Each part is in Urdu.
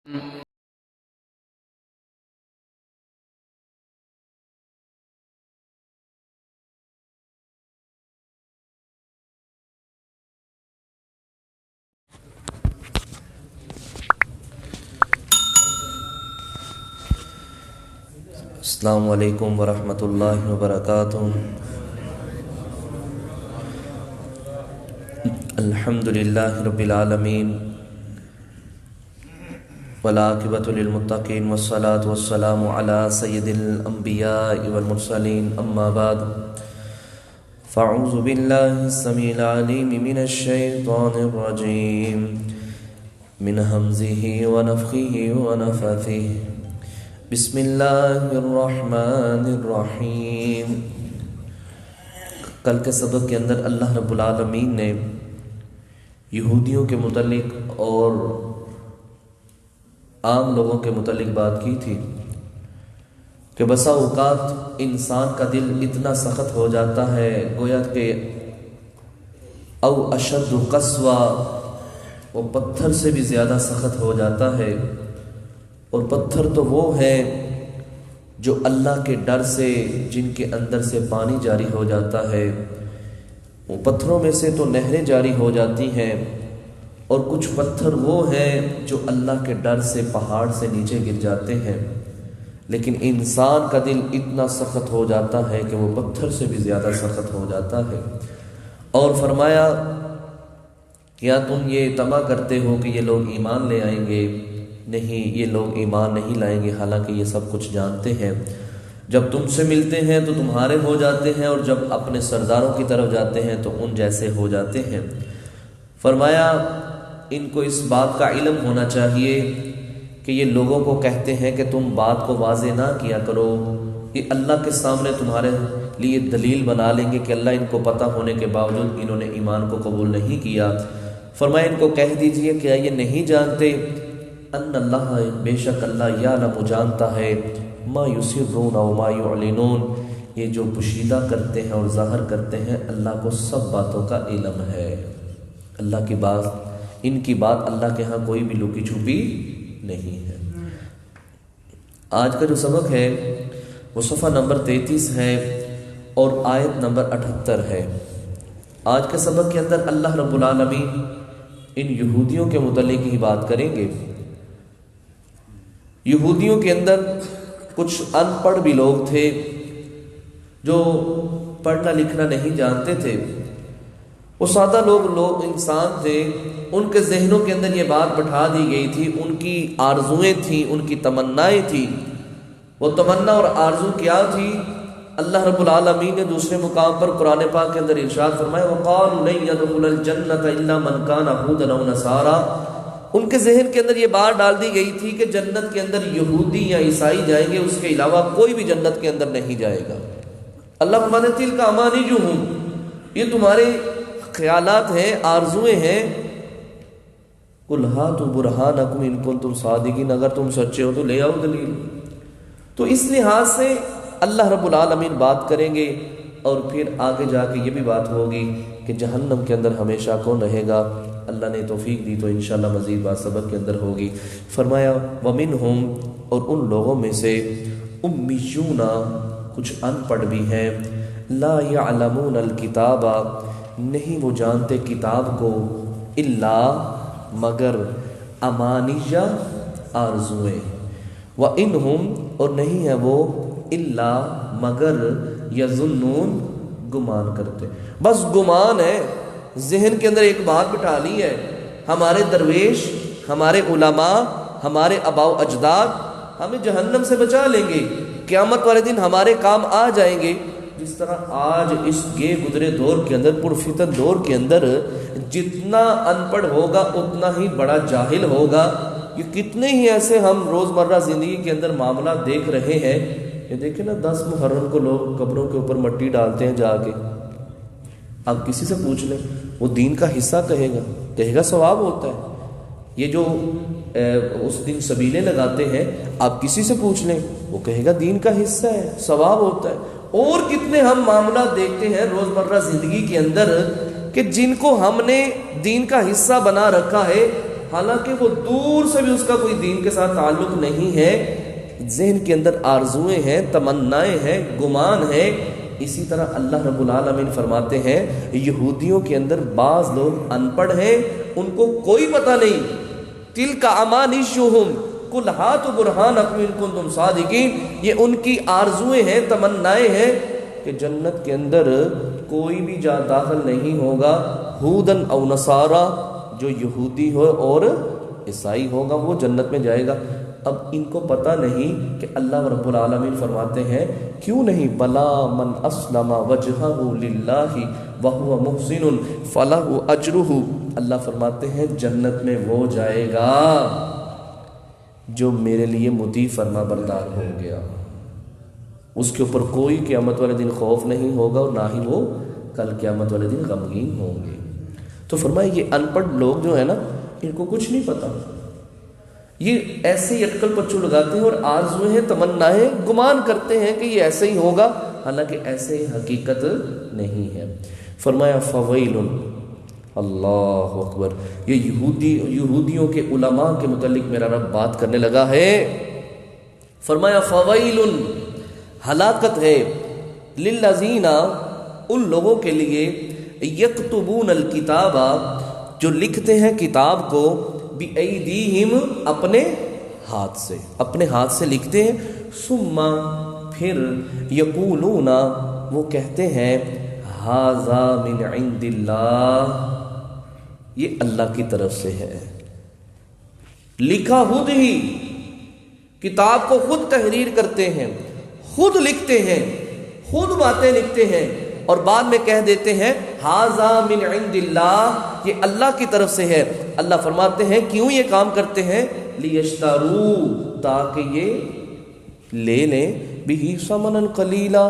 السلام علیکم ورحمۃ اللہ وبرکاتہ۔ الحمد للہ رب العالمین والعاقبۃ للمتقین والصلاة والسلام علی سید الانبیاء والمرسلین، اما بعد فاعوذ باللہ السمیع العلیم من الشیطان الرجیم من ہمزہ ونفخہ ونفثہ۔ بسم اللہ الرحمن الرحیم۔ کل کے سبق کے اندر اللہ رب العالمین نے یہودیوں کے متعلق اور عام لوگوں کے متعلق بات کی تھی کہ بسا اوقات انسان کا دل اتنا سخت ہو جاتا ہے گویا کہ او اشد قسوہ، وہ پتھر سے بھی زیادہ سخت ہو جاتا ہے۔ اور پتھر تو وہ ہے جو اللہ کے ڈر سے جن کے اندر سے پانی جاری ہو جاتا ہے، وہ پتھروں میں سے تو نہریں جاری ہو جاتی ہیں، اور کچھ پتھر وہ ہیں جو اللہ کے ڈر سے پہاڑ سے نیچے گر جاتے ہیں۔ لیکن انسان کا دل اتنا سخت ہو جاتا ہے کہ وہ پتھر سے بھی زیادہ سخت ہو جاتا ہے۔ اور فرمایا کیا تم یہ طمع کرتے ہو کہ یہ لوگ ایمان لے آئیں گے؟ نہیں، یہ لوگ ایمان نہیں لائیں گے، حالانکہ یہ سب کچھ جانتے ہیں۔ جب تم سے ملتے ہیں تو تمہارے ہو جاتے ہیں، اور جب اپنے سرداروں کی طرف جاتے ہیں تو ان جیسے ہو جاتے ہیں۔ فرمایا ان کو اس بات کا علم ہونا چاہیے کہ یہ لوگوں کو کہتے ہیں کہ تم بات کو واضح نہ کیا کرو، یہ اللہ کے سامنے تمہارے لیے دلیل بنا لیں گے کہ اللہ ان کو پتہ ہونے کے باوجود انہوں نے ایمان کو قبول نہیں کیا۔ فرمایا ان کو کہہ دیجئے کیا یہ نہیں جانتے ان اللہ، بے شک اللہ یعلم جانتا ہے، ما یسرون و ما یعلنون، یہ جو پوشیدہ کرتے ہیں اور ظاہر کرتے ہیں اللہ کو سب باتوں کا علم ہے۔ اللہ کی بات، ان کی بات اللہ کے ہاں کوئی بھی لکی چھپی نہیں ہے۔ آج کا جو سبق ہے وہ صفحہ نمبر 33 ہے اور آیت نمبر 78 ہے۔ آج کے سبق کے اندر اللہ رب العالمین ان یہودیوں کے متعلق ہی بات کریں گے۔ یہودیوں کے اندر کچھ ان پڑھ بھی لوگ تھے جو پڑھنا لکھنا نہیں جانتے تھے، وہ سادہ لوگ انسان تھے، ان کے ذہنوں کے اندر یہ بات بٹھا دی گئی تھی، ان کی آرزویں تھیں، ان کی تمنائیں تھیں۔ وہ تمنا اور آرزو کیا تھی؟ اللہ رب العالمین نے دوسرے مقام پر قرآن پاک کے اندر ارشاد فرمایا وَقَالُوا لَن يَدْخُلَ الْجَنَّةَ إِلَّا مَنْ كَانَ هُودًا أَوْ نَصَارَىٰ۔ ان کے ذہن کے اندر یہ بات ڈال دی گئی تھی کہ جنت کے اندر یہودی یا عیسائی جائیں گے، اس کے علاوہ کوئی بھی جنت کے اندر نہیں جائے گا۔ اللہ فرماتے ہیں تِلْكَ أَمَانِيُّهُمْ، یہ تمہارے خیالات ہیں، آرزویں ہیں۔ قُلْ هَاتُوا بُرْهَانَكُمْ إِن كُنتُمْ صَادِقِينَ، اگر تم سچے ہو تو لے آؤ دلیل۔ تو اس لحاظ سے اللہ رب العالمین بات کریں گے، اور پھر آگے جا کے یہ بھی بات ہوگی کہ جہنم کے اندر ہمیشہ کون رہے گا۔ اللہ نے توفیق دی تو انشاءاللہ مزید بات سبق کے اندر ہوگی۔ فرمایا وَمِنْهُمْ، اور ان لوگوں میں سے امیون، کچھ ان پڑھ بھی ہیں، لا يعلمون الکتاب، نہیں وہ جانتے کتاب کو، الا مگر، امانیہ آرزویں، وَإِنْهُمْ اور نہیں ہے وہ، الا مگر، یظنون گمان کرتے، بس گمان ہے، ذہن کے اندر ایک بات بٹھا لی ہے، ہمارے درویش، ہمارے علماء، ہمارے آباء و اجداد ہمیں جہنم سے بچا لیں گے، قیامت والے دن ہمارے کام آ جائیں گے۔ جس طرح آج اس گے گزرے دور کے اندر، پرفتن دور کے اندر، جتنا ان پڑھ ہوگا اتنا ہی بڑا جاہل ہوگا۔ یہ کتنے ہی ایسے ہم روزمرہ زندگی کے اندر معاملات دیکھ رہے ہیں، یہ دیکھیں نا 10 محرم کو لوگ قبروں کے اوپر مٹی ڈالتے ہیں جا کے۔ آپ کسی سے پوچھ لیں، وہ دین کا حصہ کہے گا ثواب ہوتا ہے۔ یہ جو اس دن سبیلے لگاتے ہیں، آپ کسی سے پوچھ لیں، وہ کہے گا دین کا حصہ ہے، ثواب ہوتا ہے۔ اور کتنے ہم معاملات دیکھتے ہیں روزمرہ زندگی کے اندر کہ جن کو ہم نے دین کا حصہ بنا رکھا ہے، حالانکہ وہ دور سے بھی اس کا کوئی دین کے ساتھ تعلق نہیں ہے، ذہن کے اندر آرزویں ہیں، تمنائیں ہیں، گمان ہے۔ اسی طرح اللہ رب العالمین فرماتے ہیں یہودیوں کے اندر بعض لوگ ان پڑھ ہیں، ان کو کوئی پتہ نہیں، تلک امانیہم قل ہاتوا برہانکم ان کنتم صادقین، یہ ان کی آرزویں ہیں، تمنائیں ہیں کہ جنت کے اندر کوئی بھی جا داخل نہیں ہوگا ہودن او نصارا، جو یہودی ہو اور عیسائی ہوگا وہ جنت میں جائے گا۔ اب ان کو پتہ نہیں کہ اللہ رب العالمین فرماتے ہیں کیوں نہیں، بلا من اسلم وجہہ للہ وہو محسن فلہ اجرہ، اللہ فرماتے ہیں جنت میں وہ جائے گا جو میرے لیے مطیع فرما بردار ہو گیا، اس کے اوپر کوئی قیامت والے دن خوف نہیں ہوگا اور نہ ہی وہ کل قیامت والے دن غمگین ہوں گے۔ تو فرمایا یہ ان پڑھ لوگ جو ہے نا، ان کو کچھ نہیں پتا، یہ ایسے ہی اٹکل پچو لگاتے ہیں اور آرزویں ہیں، تمنائیں، گمان کرتے ہیں کہ یہ ایسے ہی ہوگا، حالانکہ ایسے ہی حقیقت نہیں ہے۔ فرمایا فویل، اللہ اکبر، یہ یہودیوں کے علماء کے متعلق میرا رب بات کرنے لگا ہے۔ فرمایا فویل، ہلاکت ہے، للذین، ان لوگوں کے لیے، یکتبون الکتاب، جو لکھتے ہیں کتاب کو، بِأَيْدِيهِمْ، اپنے ہاتھ سے، اپنے ہاتھ سے لکھتے ہیں، ثم، پھر، یقولون، وہ کہتے ہیں، ھذا من عند اللہ، یہ اللہ کی طرف سے ہے، لکھا خود ہی، کتاب کو خود تحریر کرتے ہیں، خود لکھتے ہیں، خود باتیں لکھتے ہیں اور بعد میں کہہ دیتے ہیں ھذا من عند اللہ، یہ اللہ کی طرف سے ہے۔ اللہ فرماتے ہیں کیوں یہ کام کرتے ہیں، لیشتروا، تاکہ یہ لے لیں، بہ ثمنا قلیلا،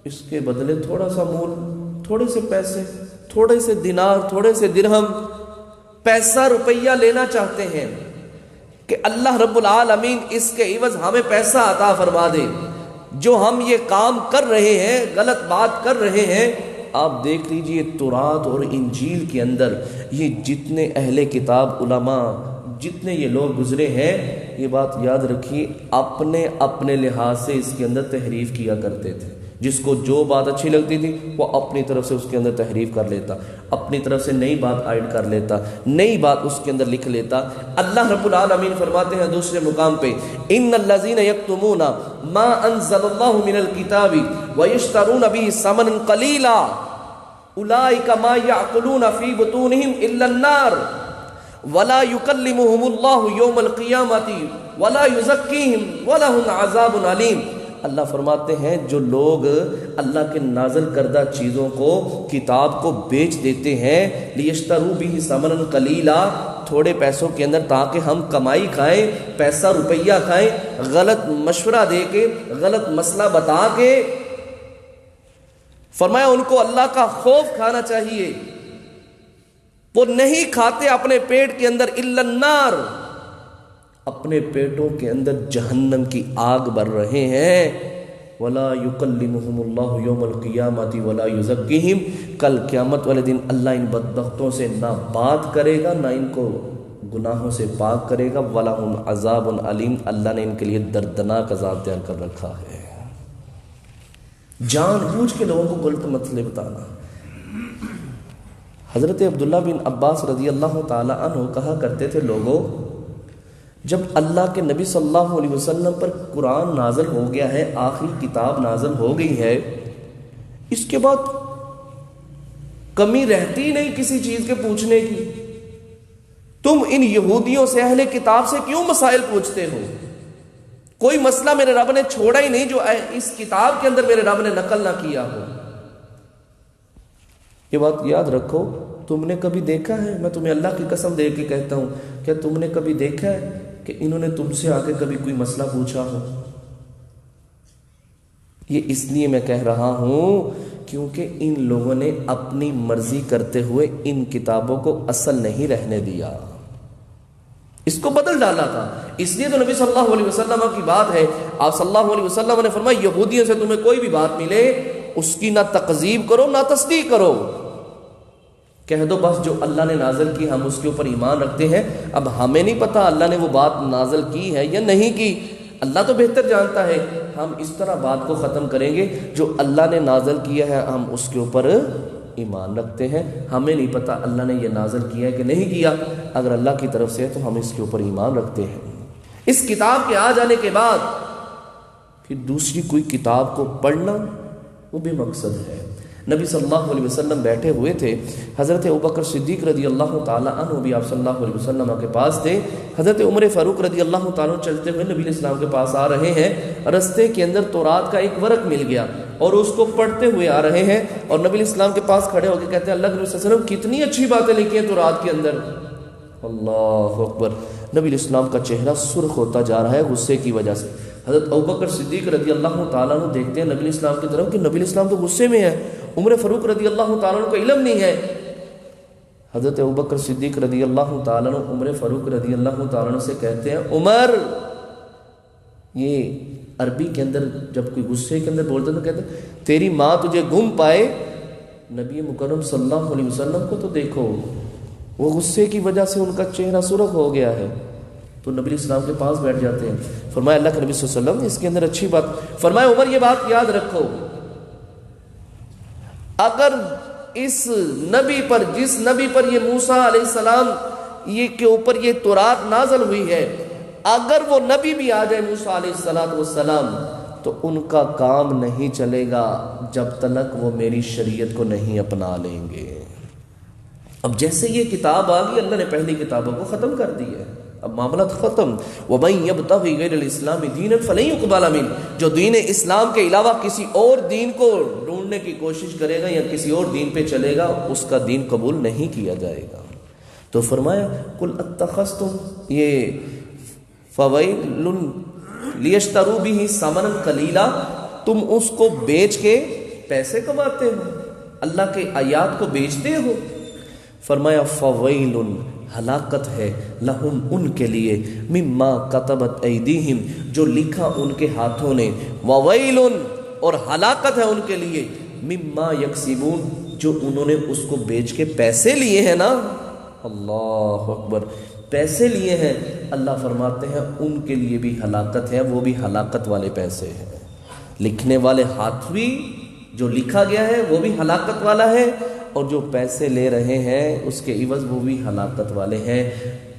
اس کے بدلے تھوڑا سا مول، تھوڑے سے پیسے، تھوڑے سے دینار، تھوڑے سے درہم، پیسہ روپیہ لینا چاہتے ہیں کہ اللہ رب العالمین اس کے عوض ہمیں پیسہ عطا فرما دے۔ جو ہم یہ کام کر رہے ہیں، غلط بات کر رہے ہیں، آپ دیکھ لیجئے تورات اور انجیل کے اندر یہ جتنے اہل کتاب علماء، جتنے یہ لوگ گزرے ہیں، یہ بات یاد رکھیے، اپنے اپنے لحاظ سے اس کے اندر تحریف کیا کرتے تھے۔ جس کو جو بات اچھی لگتی تھی وہ اپنی طرف سے اس کے اندر تحریف کر لیتا، اپنی طرف سے نئی بات ایڈ کر لیتا، نئی بات اس کے اندر لکھ لیتا۔ اللہ رب العالمین فرماتے ہیں دوسرے مقام پہ، ان الذین یکتمون ما انزل اللہ من الکتاب ویشترون به ثمنا قلیلا اولئک ما یأکلون فی بطونہم الا النار ولا یکلمہم اللہ یوم القیامۃ ولا یزکیہم ولہم عذاب علیم۔ اللہ فرماتے ہیں جو لوگ اللہ کے نازل کردہ چیزوں کو، کتاب کو بیچ دیتے ہیں، لیشتروا بہ ثمنا قلیلا، تھوڑے پیسوں کے اندر تاکہ ہم کمائی کھائیں، پیسہ روپیہ کھائیں، غلط مشورہ دے کے، غلط مسئلہ بتا کے، فرمایا ان کو اللہ کا خوف کھانا چاہیے، وہ نہیں کھاتے اپنے پیٹ کے اندر الا النار، اپنے پیٹوں کے اندر جہنم کی آگ بر رہے ہیں۔ وَلَا يُكَلِّمُهُمُ اللَّهُ يَوْمَ الْقِيَامَةِ وَلَا يُزَكِّيهِمْ، کل قیامت والے دن اللہ ان بدبختوں سے نہ بات کرے گا، نہ ان کو گناہوں سے پاک کرے گا۔ وَلَهُمْ عَذَابٌ عَلِيمٌ، اللہ نے ان کے لیے دردناک عذاب تیار کر رکھا ہے۔ جان بوجھ کے لوگوں کو غلط مطلب بتانا۔ حضرت عبداللہ بن عباس رضی اللہ تعالی عنہ کہا کرتے تھے، لوگوں جب اللہ کے نبی صلی اللہ علیہ وسلم پر قرآن نازل ہو گیا ہے، آخری کتاب نازل ہو گئی ہے، اس کے بعد کمی رہتی نہیں کسی چیز کے پوچھنے کی، تم ان یہودیوں سے، اہل کتاب سے کیوں مسائل پوچھتے ہو؟ کوئی مسئلہ میرے رب نے چھوڑا ہی نہیں جو اس کتاب کے اندر میرے رب نے نقل نہ کیا ہو۔ یہ بات یاد رکھو، تم نے کبھی دیکھا ہے، میں تمہیں اللہ کی قسم دے کے کہتا ہوں، کیا تم نے کبھی دیکھا ہے کہ انہوں نے تم سے آ کے کبھی کوئی مسئلہ پوچھا ہو؟ یہ اس لیے میں کہہ رہا ہوں کیونکہ ان لوگوں نے اپنی مرضی کرتے ہوئے ان کتابوں کو اصل نہیں رہنے دیا، اس کو بدل ڈالا تھا۔ اس لیے تو نبی صلی اللہ علیہ وسلم کی بات ہے، آپ صلی اللہ علیہ وسلم نے فرمایا یہودیوں سے تمہیں کوئی بھی بات ملے اس کی نہ تکذیب کرو نہ تصدیق کرو، کہہ دو بس جو اللہ نے نازل کی ہم اس کے اوپر ایمان رکھتے ہیں. اب ہمیں نہیں پتا اللہ نے وہ بات نازل کی ہے یا نہیں کی، اللہ تو بہتر جانتا ہے. ہم اس طرح بات کو ختم کریں گے جو اللہ نے نازل کیا ہے ہم اس کے اوپر ایمان رکھتے ہیں. ہمیں نہیں پتا اللہ نے یہ نازل کیا ہے کہ نہیں کیا، اگر اللہ کی طرف سے ہے تو ہم اس کے اوپر ایمان رکھتے ہیں. اس کتاب کے آ جانے کے بعد پھر دوسری کوئی کتاب کو پڑھنا وہ بے مقصد ہے. نبی صلی اللہ علیہ وسلم بیٹھے ہوئے تھے، حضرت ابوبکر صدیق رضی اللہ تعالیٰ عنہ بھی آپ صلی اللہ علیہ وسلم کے پاس تھے. حضرت عمر فاروق رضی اللہ تعالیٰ عنہ چلتے ہوئے نبی علیہ السلام کے پاس آ رہے ہیں. رستے کے اندر تورات کا ایک ورق مل گیا اور اس کو پڑھتے ہوئے آ رہے ہیں اور نبی علیہ السلام کے پاس کھڑے ہو کے کہتے ہیں اللہ کے نبی صلی اللہ علیہ وسلم کتنی اچھی باتیں لکھی ہیں تورات کے اندر. اللہ اکبر. نبی علیہ السلام کا چہرہ سرخ ہوتا جا رہا ہے غصے کی وجہ سے. حضرت ابوبکر صدیق رضی اللہ تعالیٰ عنہ دیکھتے ہیں نبی علیہ السلام کی طرف کہ نبی علیہ السلام تو غصے میں ہے. عمر فاروق رضی اللہ تعالیٰ عنہ کو علم نہیں ہے. حضرت ابوبکر صدیق رضی اللہ تعالیٰ عنہ عمر فاروق رضی اللہ تعالیٰ عنہ سے کہتے ہیں عمر، یہ عربی کے اندر جب کوئی غصے کے اندر بولتے تو کہتے ہیں تیری ماں تجھے گم پائے. نبی مکرم صلی اللہ علیہ وسلم کو تو دیکھو، وہ غصے کی وجہ سے ان کا چہرہ سرخ ہو گیا ہے. تو نبی علیہ السلام کے پاس بیٹھ جاتے ہیں. فرمایا اللہ کے نبی صلی اللہ علیہ وسلم اس کے اندر اچھی بات. فرمایا عمر یہ بات یاد رکھو، اگر اس نبی پر جس نبی پر یہ موسیٰ علیہ السلام یہ کے اوپر یہ تورات نازل ہوئی ہے، اگر وہ نبی بھی آ جائے موسیٰ علیہ السلام تو ان کا کام نہیں چلے گا جب تک وہ میری شریعت کو نہیں اپنا لیں گے. اب جیسے یہ کتاب آ گئی اللہ نے پہلی کتابوں کو ختم کر دی ہے، اب معاملہ ختم. وَمَن يَبْتَغِ غَيْرَ الْإِسْلَامِ دِينًا فَلَن يُقْبَلَ مِنْهُ. جو دین اسلام کے علاوہ کسی اور دین کو ڈھونڈنے کی کوشش کرے گا یا کسی اور دین پہ چلے گا اس کا دین قبول نہیں کیا جائے گا. تو فرمایا قُلْ أَتَّخَذْتُمْ یہ فَوَيْلٌ لِيَشْتَرُوا بِهِ ثَمَنًا قَلِيلًا، تم اس کو بیچ کے پیسے کماتے ہو، اللہ کے آیات کو بیچتے ہو. فرمایا فویل، ہلاکت ہے، لہم ان کے لیے، مما کتبت ایدیہم جو لکھا ان کے ہاتھوں نے، وویل اور ہلاکت ہے ان کے لیے، مما یکسبون جو انہوں نے اس کو بیچ کے پیسے لیے ہیں نا. اللہ اکبر، پیسے لیے ہیں. اللہ فرماتے ہیں ان کے لیے بھی ہلاکت ہے، وہ بھی ہلاکت والے پیسے ہیں. لکھنے والے ہاتھ بھی جو لکھا گیا ہے وہ بھی ہلاکت والا ہے، اور جو پیسے لے رہے ہیں اس کے عوض وہ بھی ہلاکت والے ہیں،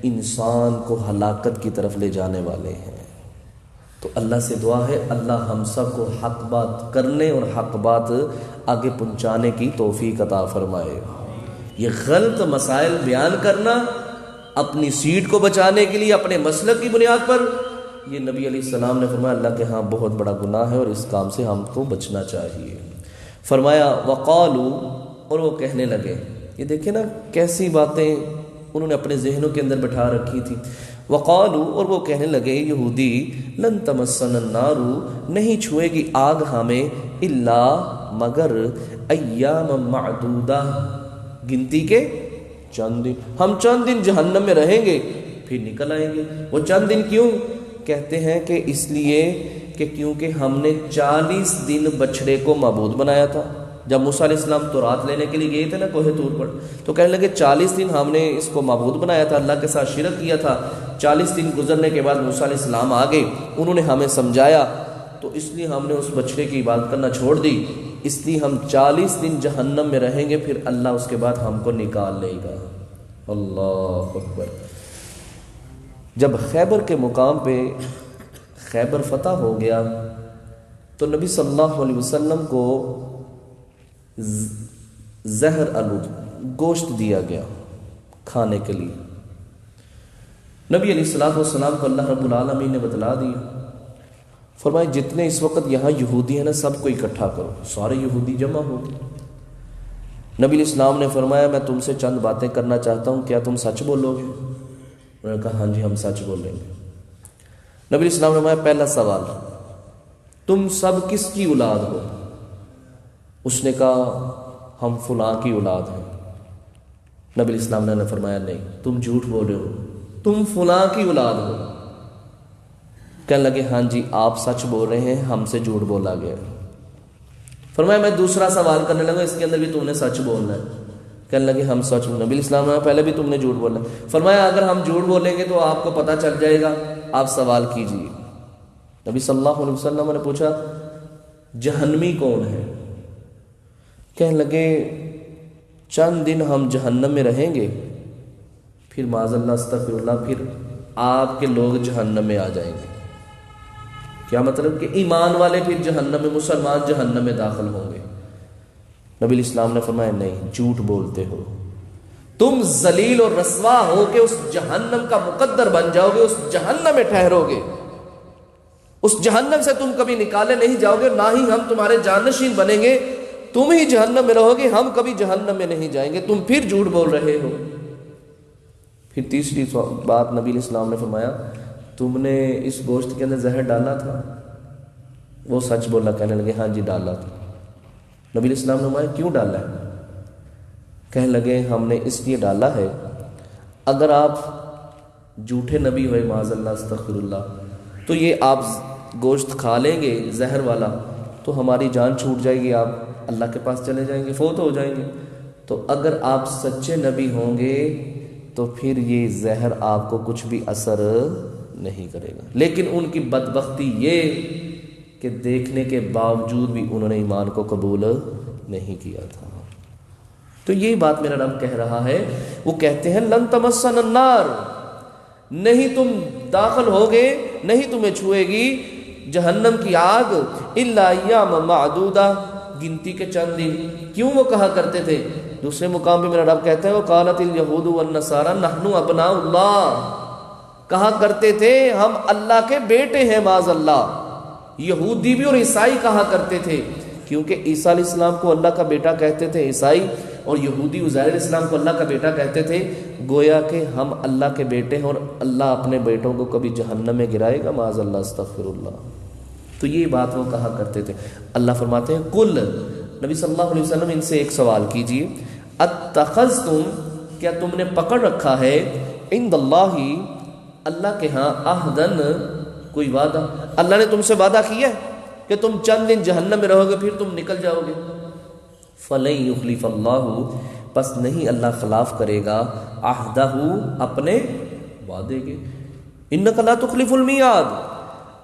انسان کو ہلاکت کی طرف لے جانے والے ہیں. تو اللہ سے دعا ہے اللہ ہم سب کو حق بات کرنے اور حق بات آگے پہنچانے کی توفیق عطا فرمائے. یہ غلط مسائل بیان کرنا اپنی سیٹ کو بچانے کے لیے اپنے مسلک کی بنیاد پر، یہ نبی علیہ السلام نے فرمایا اللہ کے ہاں بہت بڑا گناہ ہے اور اس کام سے ہم کو بچنا چاہیے. فرمایا وقالوا، اور وہ کہنے لگے. یہ دیکھیں نا کیسی باتیں انہوں نے اپنے ذہنوں کے اندر بٹھا رکھی تھی. وقالوا، اور وہ کہنے لگے یہودی، لن تمسنا النار، نہیں چھوئے گی آگ ہمیں، الا مگر ایام معدودہ، گنتی کے چند دن، ہم چند دن جہنم میں رہیں گے پھر نکل آئیں گے. وہ چند دن کیوں کہتے ہیں کہ اس لیے کہ کیونکہ ہم نے 40 دن بچھڑے کو معبود بنایا تھا. جب موسیٰ علیہ السلام تورات لینے کے لیے گئے تھے نا کوہ طور پر، تو کہنے لگے 40 دن ہم نے اس کو معبود بنایا تھا، اللہ کے ساتھ شرک کیا تھا. 40 دن گزرنے کے بعد موسیٰ علیہ السلام آ گئے، انہوں نے ہمیں سمجھایا تو اس لیے ہم نے اس بچڑے کی عبادت کرنا چھوڑ دی. اس لیے ہم 40 دن جہنم میں رہیں گے، پھر اللہ اس کے بعد ہم کو نکال لے گا. اللہ اکبر. جب خیبر کے مقام پہ خیبر فتح ہو گیا تو نبی صلی اللہ علیہ وسلم کو زہر آلود گوشت دیا گیا کھانے کے لیے. نبی علیہ السلام کو اللہ رب العالمین نے بتلا دیا. فرمائے جتنے اس وقت یہاں یہودی ہیں نا سب کو اکٹھا کرو. سارے یہودی جمع ہو گئے. نبی علیہ السلام نے فرمایا میں تم سے چند باتیں کرنا چاہتا ہوں، کیا تم سچ بولو گے؟ انہوں نے کہا ہاں جی ہم سچ بول رہے ہیں. نبی علیہ السلام نے فرمایا پہلا سوال، تم سب کس کی اولاد ہو؟ اس نے کہا ہم فلاں کی اولاد ہیں. نبی علیہ السلام نے فرمایا نہیں، تم جھوٹ بول رہے ہو، تم فلاں کی اولاد ہو. کہنے لگے ہاں جی آپ سچ بول رہے ہیں، ہم سے جھوٹ بولا گیا. فرمایا میں دوسرا سوال کرنے لگا، اس کے اندر بھی تم نے سچ بولنا ہے. کہنے لگے ہم سچ میں. نبی اسلام نے پہلے بھی تم نے جھوٹ بولا. فرمایا اگر ہم جھوٹ بولیں گے تو آپ کو پتہ چل جائے گا, آپ سوال کیجیے. نبی صلی اللہ علیہ وسلم نے پوچھا جہنمی کون ہے؟ کہنے لگے چند دن ہم جہنم میں رہیں گے, پھر معاذ اللہ استغفر اللہ, پھر آپ کے لوگ جہنم میں آ جائیں گے. کیا مطلب کہ ایمان والے پھر جہنم میں, مسلمان جہنم میں داخل ہوں گے. نبی اسلام نے فرمایا نہیں, جھوٹ بولتے ہو, تم ذلیل اور رسوا ہو کے اس جہنم کا مقدر بن جاؤ گے, اس جہنم میں ٹھہرو گے, اس جہنم سے تم کبھی نکالے نہیں جاؤ گے, نہ ہی ہم تمہارے جانشین بنیں گے, تم ہی جہنم میں رہو گے, ہم کبھی جہنم میں نہیں جائیں گے, تم پھر جھوٹ بول رہے ہو. پھر تیسری بات نبی اسلام نے فرمایا تم نے اس گوشت کے اندر زہر ڈالا تھا؟ وہ سچ بولا, کہنے لگے ہاں جی ڈالا تھا. نبی اسلام نے فرمایا کیوں ڈالا ہے؟ کہنے لگے ہم نے اس لیے ڈالا ہے, اگر آپ جھوٹے نبی ہوئے معاذ اللہ استغفر اللہ, تو یہ آپ گوشت کھا لیں گے زہر والا تو ہماری جان چھوٹ جائے گی, آپ اللہ کے پاس چلے جائیں گے, فوت ہو جائیں گے. تو اگر آپ سچے نبی ہوں گے تو پھر یہ زہر آپ کو کچھ بھی اثر نہیں کرے گا. لیکن ان کی بدبختی یہ کہ دیکھنے کے باوجود بھی انہوں نے ایمان کو قبول نہیں کیا تھا. تو یہ بات میرا رب کہہ رہا ہے, وہ کہتے ہیں لن تمسن النار, نہیں تم داخل ہوگے, نہیں تمہیں چھوئے گی جہنم کی آگ, الا ایام معدودہ, گنتی کے چند دن. کیوں وہ کہا کرتے تھے؟ دوسرے مقام پہ میرا رب کہتا ہے وقالت الیہود والنصارى نحن ابناء اللہ, کہا کرتے تھے ہم اللہ کے بیٹے ہیں معاذ اللہ. یہودی بھی اور عیسائی کہا کرتے تھے, کیونکہ عیسیٰ علیہ السلام کو اللہ کا بیٹا کہتے تھے عیسائی, اور یہودی عزیر علیہ السلام کو اللہ کا بیٹا کہتے تھے. گویا کہ ہم اللہ کے بیٹے ہیں اور اللہ اپنے بیٹوں کو کبھی جہنم میں گرائے گا معاذ اللہ استغفر اللہ. تو یہ بات وہ کہا کرتے تھے. اللہ فرماتے ہیں کل, نبی صلی اللہ علیہ وسلم ان سے ایک سوال کیجئے, اتخذتم, کیا تم نے پکڑ رکھا ہے, عند اللہ, اللہ کے ہاں, عہدن, کوئی وعدہ, اللہ نے تم سے وعدہ کیا ہے کہ تم چند دن جہنم میں رہو گے پھر تم نکل جاؤ گے. فلن یخلف اللہ, پس نہیں اللہ خلاف کرے گا, عہدہ, اپنے وعدے کے. انک لا تخلف المیعاد,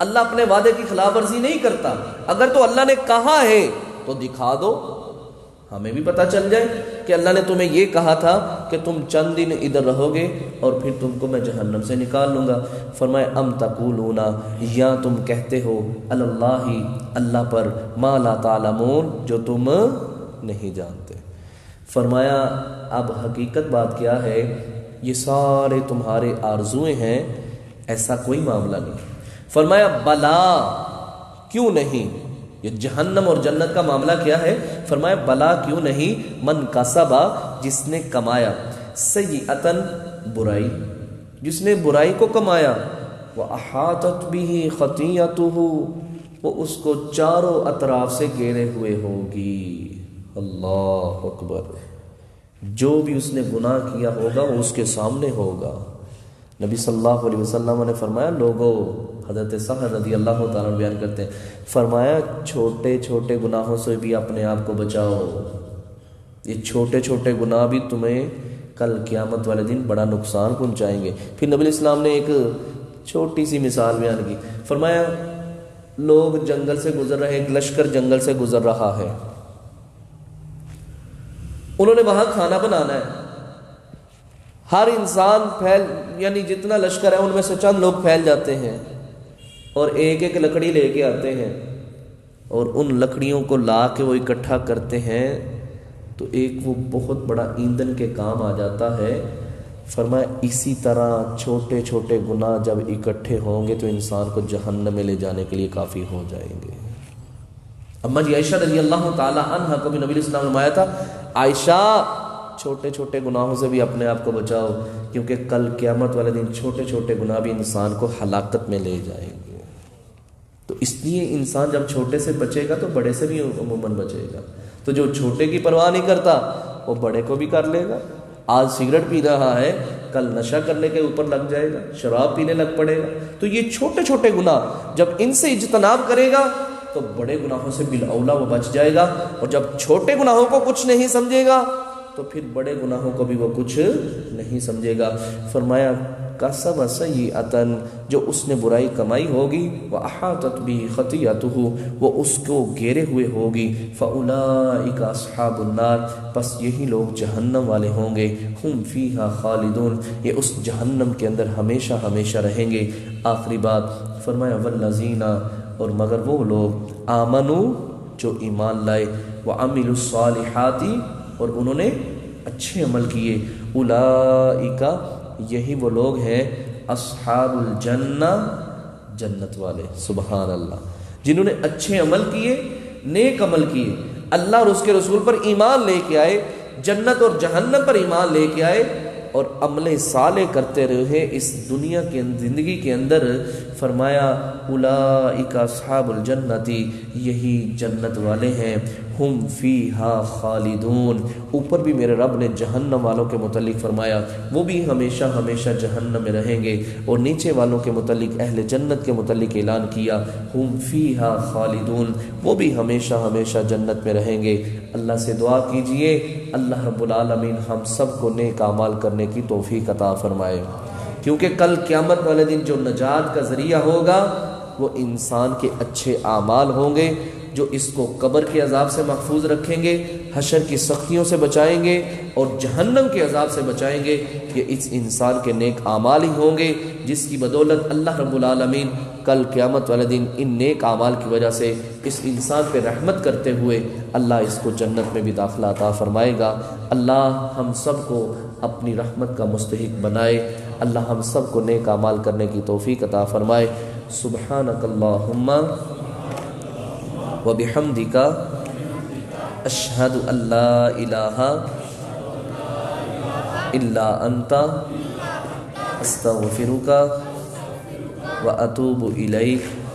اللہ اپنے وعدے کی خلاف ورزی نہیں کرتا. اگر تو اللہ نے کہا ہے تو دکھا دو, ہمیں بھی پتہ چل جائے کہ اللہ نے تمہیں یہ کہا تھا کہ تم چند دن ادھر رہو گے اور پھر تم کو میں جہنم سے نکال لوں گا. فرمائے ام تقولون, یا تم کہتے ہو, اللہ, اللہ پر, ما لا تعلمون, جو تم نہیں جانتے. فرمایا اب حقیقت بات کیا ہے, یہ سارے تمہارے آرزویں ہیں, ایسا کوئی معاملہ نہیں. فرمایا بلا, کیوں نہیں, یہ جہنم اور جنت کا معاملہ کیا ہے؟ فرمایا بلا کیوں نہیں, من کسبا, جس نے کمایا, سیئتن, برائی, جس نے برائی کو کمایا, وَأَحَاطَتْ بِهِ خَطِيئَتُهُ, وہ اس کو چاروں اطراف سے گھیرے ہوئے ہوگی. اللہ اکبر, جو بھی اس نے گناہ کیا ہوگا وہ اس کے سامنے ہوگا. نبی صلی اللہ علیہ وسلم نے فرمایا لوگوں, حضرت سہل رضی اللہ تعالیٰ عنہ بیان کرتے ہیں, فرمایا چھوٹے چھوٹے گناہوں سے بھی اپنے آپ کو بچاؤ, یہ چھوٹے چھوٹے گناہ بھی تمہیں کل قیامت والے دن بڑا نقصان پہنچائیں گے. پھر نبی اسلام نے ایک چھوٹی سی مثال بیان کی. فرمایا لوگ جنگل سے گزر رہے, ایک لشکر جنگل سے گزر رہا ہے, انہوں نے وہاں کھانا بنانا ہے. ہر انسان یعنی جتنا لشکر ہے ان میں سے چند لوگ پھیل جاتے ہیں اور ایک ایک لکڑی لے کے آتے ہیں, اور ان لکڑیوں کو لا کے وہ اکٹھا کرتے ہیں تو ایک وہ بہت بڑا ایندھن کے کام آ جاتا ہے. فرمایا اسی طرح چھوٹے چھوٹے گناہ جب اکٹھے ہوں گے تو انسان کو جہنم میں لے جانے کے لیے کافی ہو جائیں گے. اما جی عائشہ رضی اللہ تعالی عنہ کو بھی نبی اسلام نے فرمایا تھا, عائشہ چھوٹے چھوٹے گناہوں سے بھی اپنے آپ کو بچاؤ, کیونکہ کل قیامت والے دن چھوٹے چھوٹے گناہ بھی انسان کو ہلاکت میں لے جائیں گے. تو اس لیے انسان جب چھوٹے سے بچے گا تو بڑے سے بھی عموماً بچے گا. تو جو چھوٹے کی پرواہ نہیں کرتا وہ بڑے کو بھی کر لے گا. آج سگریٹ پی رہا ہے, کل نشہ کرنے کے اوپر لگ جائے گا, شراب پینے لگ پڑے گا. تو یہ چھوٹے چھوٹے گناہ جب ان سے اجتناب کرے گا تو بڑے گناہوں سے بالاولیٰ وہ بچ جائے گا, اور جب چھوٹے گناہوں کو کچھ نہیں سمجھے گا تو پھر بڑے گناہوں کو بھی وہ کچھ نہیں سمجھے گا۔ فرمایا کسب سیئۃً، جو اس نے برائی کمائی ہوگی، وَأَحَاطَتْ بِهِ خَطِیئَتُهُ، وہ اس کو گھیرے ہوئے ہوگی، فَأُولَٰئِکَ أَصْحَابُ النَّارِ، پس یہی لوگ جہنم والے ہوں گے، ہم فیہا خالدون، یہ اس جہنم کے اندر ہمیشہ ہمیشہ رہیں گے۔ آخری بات فرمایا والذین، اور مگر وہ لوگ آمنو، جو ایمان لائے، وعملوا الصالحات، اور انہوں نے اچھے عمل کیے، اولئک، یہی وہ لوگ ہیں، اصحاب الجنہ، جنت والے۔ سبحان اللہ، جنہوں نے اچھے عمل کیے، نیک عمل کیے، اللہ اور اس کے رسول پر ایمان لے کے آئے، جنت اور جہنم پر ایمان لے کے آئے، اور عمل صالح کرتے رہے اس دنیا کی زندگی کے اندر۔ فرمایا اولئک اصحاب الجنت، یہی جنت والے ہیں، ہم فیہا خالدون۔ اوپر بھی میرے رب نے جہنم والوں کے متعلق فرمایا وہ بھی ہمیشہ ہمیشہ جہنم میں رہیں گے، اور نیچے والوں کے متعلق، اہل جنت کے متعلق اعلان کیا ہم فیہا خالدون، وہ بھی ہمیشہ ہمیشہ جنت میں رہیں گے۔ اللہ سے دعا کیجئے اللہ رب العالمین ہم سب کو نیک اعمال کرنے کی توفیق عطا فرمائے، کیونکہ کل قیامت والے دن جو نجات کا ذریعہ ہوگا وہ انسان کے اچھے اعمال ہوں گے، جو اس کو قبر کے عذاب سے محفوظ رکھیں گے، حشر کی سختیوں سے بچائیں گے، اور جہنم کے عذاب سے بچائیں گے۔ یہ اس انسان کے نیک اعمال ہی ہوں گے، جس کی بدولت اللہ رب العالمین کل قیامت والے دن ان نیک اعمال کی وجہ سے اس انسان پہ رحمت کرتے ہوئے اللہ اس کو جنت میں بھی داخلہ عطا فرمائے گا۔ اللہ ہم سب کو اپنی رحمت کا مستحق بنائے، اللہ ہم سب کو نیک اعمال کرنے کی توفیق عطا فرمائے۔ سبحانک اللہم وبحمدک، اشہد ان لا الہ الا انت، استغفرک واتوب الیک۔